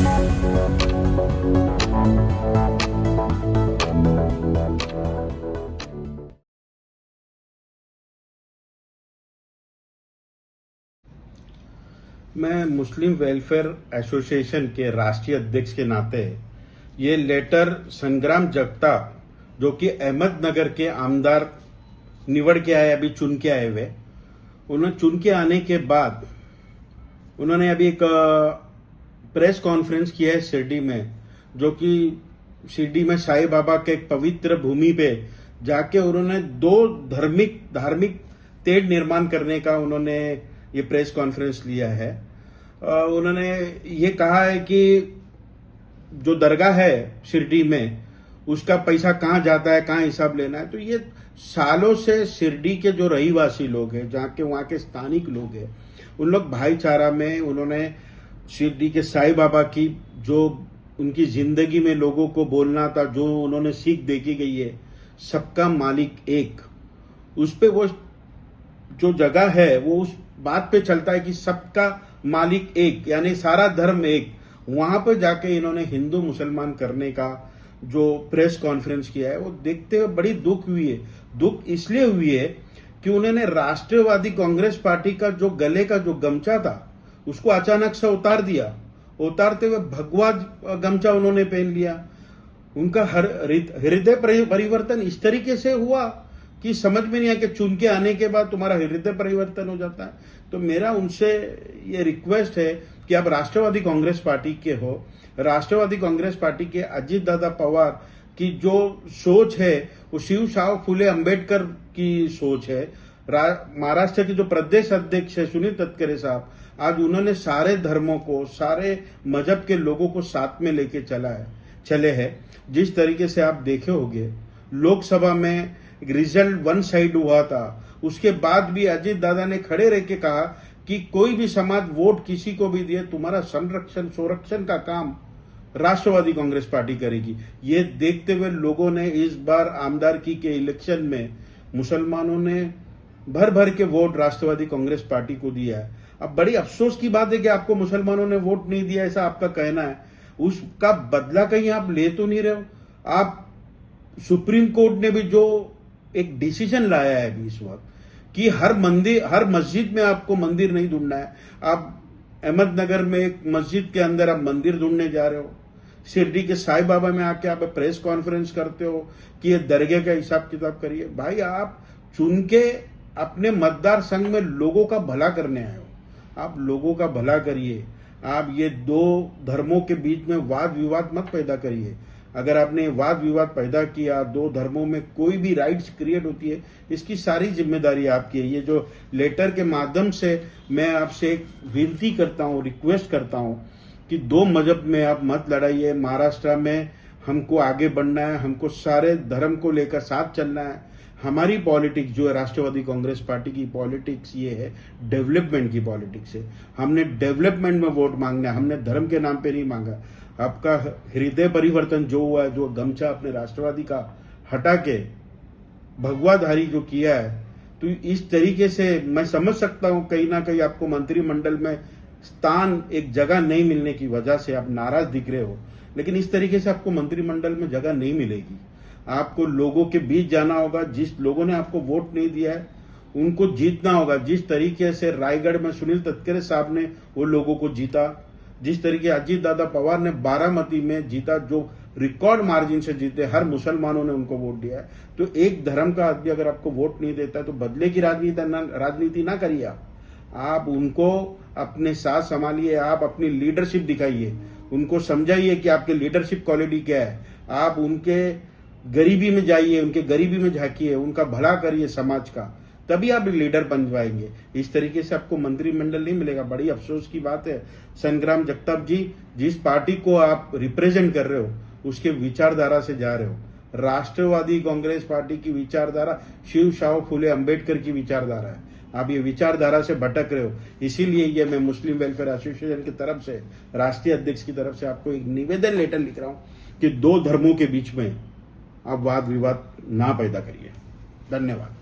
मैं मुस्लिम welfare association के राष्ट्रीय अध्यक्ष के नाते ये लेटर संग्राम जगताप, जो कि अहमदनगर के आमदार निवड़ के आए, अभी चुन के आए हुए, उन्होंने चुन के आने के बाद उन्होंने अभी एक प्रेस कॉन्फ्रेंस किया है शिरडी में, जो कि शिरडी में साईं बाबा के एक पवित्र भूमि पे जाके उन्होंने दो धार्मिक तेढ़ निर्माण करने का उन्होंने ये प्रेस कॉन्फ्रेंस लिया है। उन्होंने ये कहा है कि जो दरगाह है शिरडी में, उसका पैसा कहाँ जाता है, कहाँ हिसाब लेना है। तो ये सालों से शिरडी के जो रहीवासी लोग हैं, जहाँ के वहाँ के स्थानिक लोग हैं, उन लोग भाईचारा में उन्होंने शिरडी के साईं बाबा की जो उनकी जिंदगी में लोगों को बोलना था, जो उन्होंने सीख देखी गई है, सबका मालिक एक, उस पे वो जो जगह है वो उस बात पे चलता है कि सबका मालिक एक, यानी सारा धर्म एक। वहां पर जाके इन्होंने हिंदू मुसलमान करने का जो प्रेस कॉन्फ्रेंस किया है, वो देखते हुए बड़ी दुख हुई है। दुख इसलिए हुई है कि उन्होंने राष्ट्रवादी कांग्रेस पार्टी का जो गले का जो गमछा था, उसको अचानक से उतार दिया। उतारते हुए भगवा गमछा उन्होंने पहन लिया। उनका हृदय परिवर्तन इस तरीके से हुआ कि समझ में नहीं आया कि चुन के आने के बाद तुम्हारा हृदय परिवर्तन हो जाता है। तो मेरा उनसे ये रिक्वेस्ट है कि आप राष्ट्रवादी कांग्रेस पार्टी के हो, राष्ट्रवादी कांग्रेस पार्टी के अजीत दादा पवार की जो सोच है वो शिव शाह फुले अंबेडकर की सोच है। महाराष्ट्र के जो प्रदेश अध्यक्ष है सुनील तटकरे साहब, आज उन्होंने सारे धर्मों को, सारे मजहब के लोगों को साथ में लेके चले हैं। जिस तरीके से आप देखे होंगे लोकसभा में रिजल्ट वन साइड हुआ था, उसके बाद भी अजीत दादा ने खड़े रह के कहा कि कोई भी समाज वोट किसी को भी दिए, तुम्हारा संरक्षण का काम राष्ट्रवादी कांग्रेस पार्टी करेगी। ये देखते हुए लोगों ने इस बार आमदारकी के इलेक्शन में मुसलमानों ने भर भर के वोट राष्ट्रवादी कांग्रेस पार्टी को दिया है। अब बड़ी अफसोस की बात है कि आपको मुसलमानों ने वोट नहीं दिया, ऐसा आपका कहना है। उसका बदला कहीं आप ले तो नहीं रहे हो। आप सुप्रीम कोर्ट ने भी जो एक डिसीजन लाया है अभी इस वक्त कि हर मस्जिद में आपको मंदिर नहीं ढूंढना है। आप अहमदनगर में एक मस्जिद के अंदर आप मंदिर ढूंढने जा रहे हो। शिरडी के साईं बाबा में आके आप प्रेस कॉन्फ्रेंस करते हो कि ये दरगाह का हिसाब किताब करिए। भाई, आप चुन के अपने मतदार संघ में लोगों का भला करने आए हो, आप लोगों का भला करिए। आप ये दो धर्मों के बीच में वाद विवाद मत पैदा करिए। अगर आपने वाद विवाद पैदा किया, दो धर्मों में कोई भी राइट्स क्रिएट होती है, इसकी सारी जिम्मेदारी आपकी है। ये जो लेटर के माध्यम से मैं आपसे एक विनती करता हूँ, रिक्वेस्ट करता हूँ कि दो मजहब में आप मत लड़ाइए। महाराष्ट्र में हमको आगे बढ़ना है, हमको सारे धर्म को लेकर साथ चलना है। हमारी पॉलिटिक्स जो है राष्ट्रवादी कांग्रेस पार्टी की पॉलिटिक्स ये है, डेवलपमेंट की पॉलिटिक्स है। हमने डेवलपमेंट में वोट मांगना है, हमने धर्म के नाम पे नहीं मांगा। आपका हृदय परिवर्तन जो हुआ है, जो गमछा अपने राष्ट्रवादी का हटा के भगवाधारी जो किया है, तो इस तरीके से मैं समझ सकता हूं कहीं ना कहीं आपको मंत्रिमंडल में स्थान, एक जगह नहीं मिलने की वजह से आप नाराज दिख रहे हो। लेकिन इस तरीके से आपको मंत्रिमंडल में जगह नहीं मिलेगी। आपको लोगों के बीच जाना होगा। जिस लोगों ने आपको वोट नहीं दिया है उनको जीतना होगा। जिस तरीके से रायगढ़ में सुनील तटकरे साहब ने वो लोगों को जीता, जिस तरीके अजीत दादा पवार ने बारामती में जीता, जो रिकॉर्ड मार्जिन से जीते, हर मुसलमानों ने उनको वोट दिया है। तो एक धर्म का आदमी अगर आपको वोट नहीं देता है तो बदले की राजनीति ना करिए। आप उनको अपने साथ संभालिए, आप अपनी लीडरशिप दिखाइए, उनको समझाइए कि आपकी लीडरशिप क्वालिटी क्या है। आप उनके गरीबी में जाइए, उनके गरीबी में झांकिए, उनका भला करिए समाज का, तभी आप लीडर बन पाएंगे। इस तरीके से आपको मंत्रिमंडल नहीं मिलेगा। बड़ी अफसोस की बात है संग्राम जगताप जी, जिस पार्टी को आप रिप्रेजेंट कर रहे हो उसके विचारधारा से जा रहे हो। राष्ट्रवादी कांग्रेस पार्टी की विचारधारा शिव शाह फुले अंबेडकर की विचारधारा है। आप ये विचारधारा से भटक रहे हो। इसीलिए ये मैं मुस्लिम वेलफेयर एसोसिएशन की तरफ से, राष्ट्रीय अध्यक्ष की तरफ से आपको एक निवेदन लेटर लिख रहा हूं कि दो धर्मों के बीच में आप वाद विवाद ना पैदा करिए। धन्यवाद।